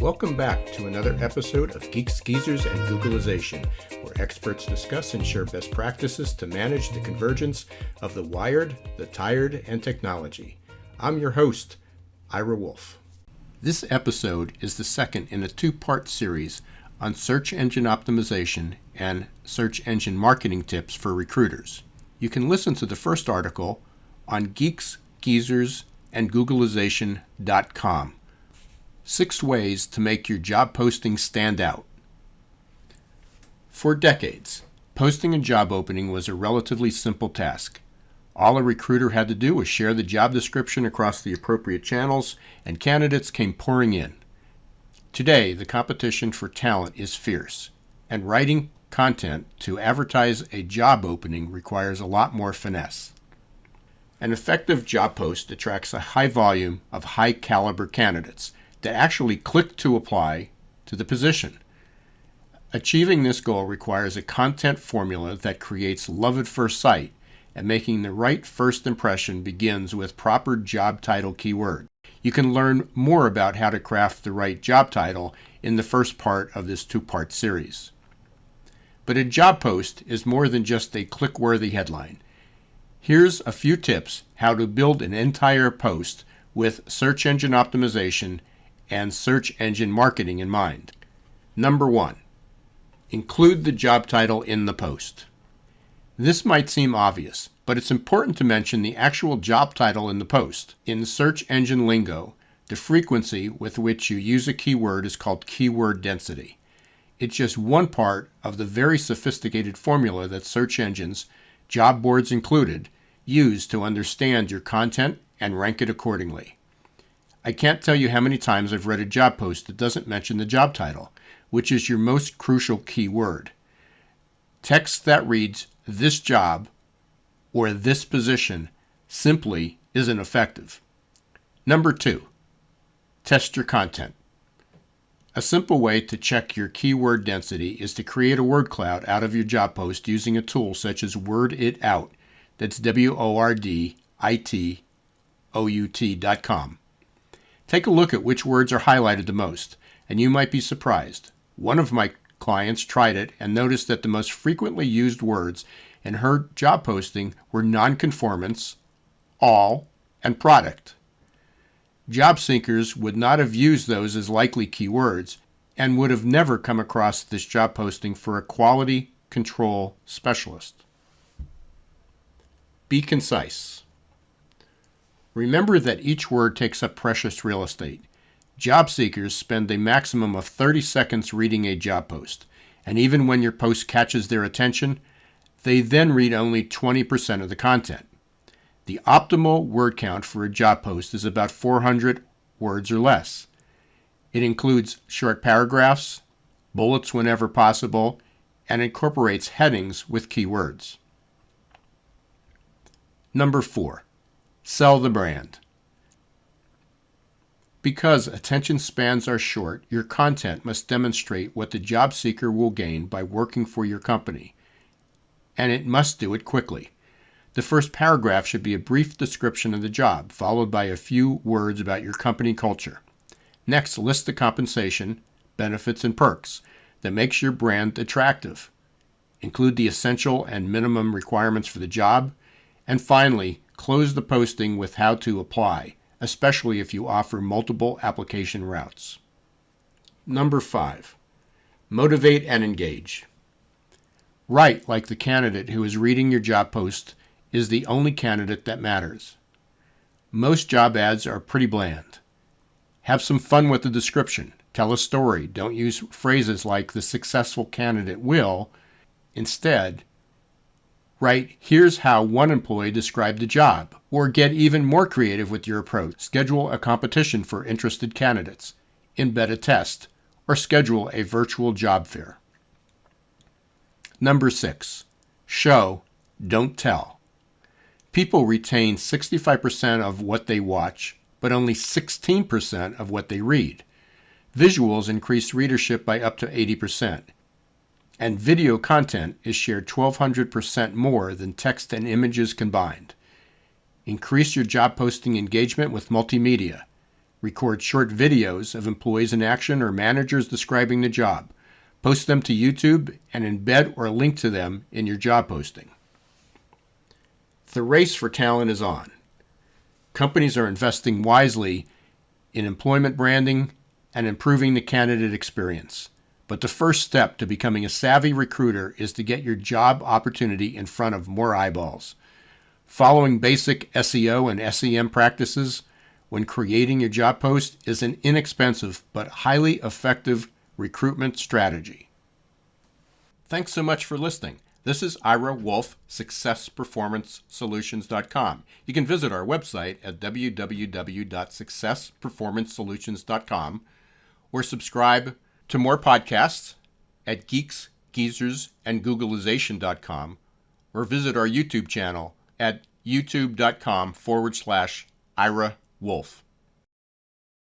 Welcome back to another episode of Geeks, Geezers, and Googleization, where experts discuss and share best practices to manage the convergence of the wired, the tired, and technology. I'm your host, Ira Wolf. This episode is the second in a two-part series on search engine optimization and search engine marketing tips for recruiters. You can listen to the first article on Geeks, Geezers, and Googleization.com. 6 ways to make your job posting stand out. For decades, posting a job opening was a relatively simple task. All a recruiter had to do was share the job description across the appropriate channels, and candidates came pouring in. Today, the competition for talent is fierce, and writing content to advertise a job opening requires a lot more finesse. An effective job post attracts a high volume of high-caliber candidates that actually click to apply to the position. Achieving this goal requires a content formula that creates love at first sight, and making the right first impression begins with proper job title keyword. You can learn more about how to craft the right job title in the first part of this two-part series. But a job post is more than just a click-worthy headline. Here's a few tips how to build an entire post with search engine optimization and search engine marketing in mind. Number 1, include the job title in the post. This might seem obvious, but it's important to mention the actual job title in the post. In search engine lingo, the frequency with which you use a keyword is called keyword density. It's just one part of the very sophisticated formula that search engines, job boards included, use to understand your content and rank it accordingly. I can't tell you how many times I've read a job post that doesn't mention the job title, which is your most crucial keyword. Text that reads, "this job," or "this position," simply isn't effective. Number 2, test your content. A simple way to check your keyword density is to create a word cloud out of your job post using a tool such as Word It Out. That's WORDITOUT.com. Take a look at which words are highlighted the most, and you might be surprised. One of my clients tried it and noticed that the most frequently used words in her job posting were nonconformance, all, and product. Job seekers would not have used those as likely keywords and would have never come across this job posting for a quality control specialist. Be concise. Remember that each word takes up precious real estate. Job seekers spend a maximum of 30 seconds reading a job post, and even when your post catches their attention, they then read only 20% of the content. The optimal word count for a job post is about 400 words or less. It includes short paragraphs, bullets whenever possible, and incorporates headings with keywords. Number 4, sell the brand. Because attention spans are short, your content must demonstrate what the job seeker will gain by working for your company, and it must do it quickly. The first paragraph should be a brief description of the job, followed by a few words about your company culture. Next, list the compensation, benefits, and perks that makes your brand attractive. Include the essential and minimum requirements for the job, and finally, close the posting with how to apply, especially if you offer multiple application routes. Number 5, motivate and engage. Write like the candidate who is reading your job post is the only candidate that matters. Most job ads are pretty bland. Have some fun with the description. Tell a story. Don't use phrases like "the successful candidate will." Instead, write, "here's how one employee described the job," or get even more creative with your approach. Schedule a competition for interested candidates, embed a test, or schedule a virtual job fair. Number 6, show, don't tell. People retain 65% of what they watch, but only 16% of what they read. Visuals increase readership by up to 80%. And video content is shared 1,200% more than text and images combined. Increase your job posting engagement with multimedia. Record short videos of employees in action or managers describing the job. Post them to YouTube and embed or link to them in your job posting. The race for talent is on. Companies are investing wisely in employment branding and improving the candidate experience. But the first step to becoming a savvy recruiter is to get your job opportunity in front of more eyeballs. Following basic SEO and SEM practices when creating your job post is an inexpensive but highly effective recruitment strategy. Thanks so much for listening. This is Ira Wolf, SuccessPerformanceSolutions.com. You can visit our website at www.successperformancesolutions.com or subscribe to more podcasts at Geeks, Geezers, and Googlization.com or visit our YouTube channel at youtube.com/Ira Wolf.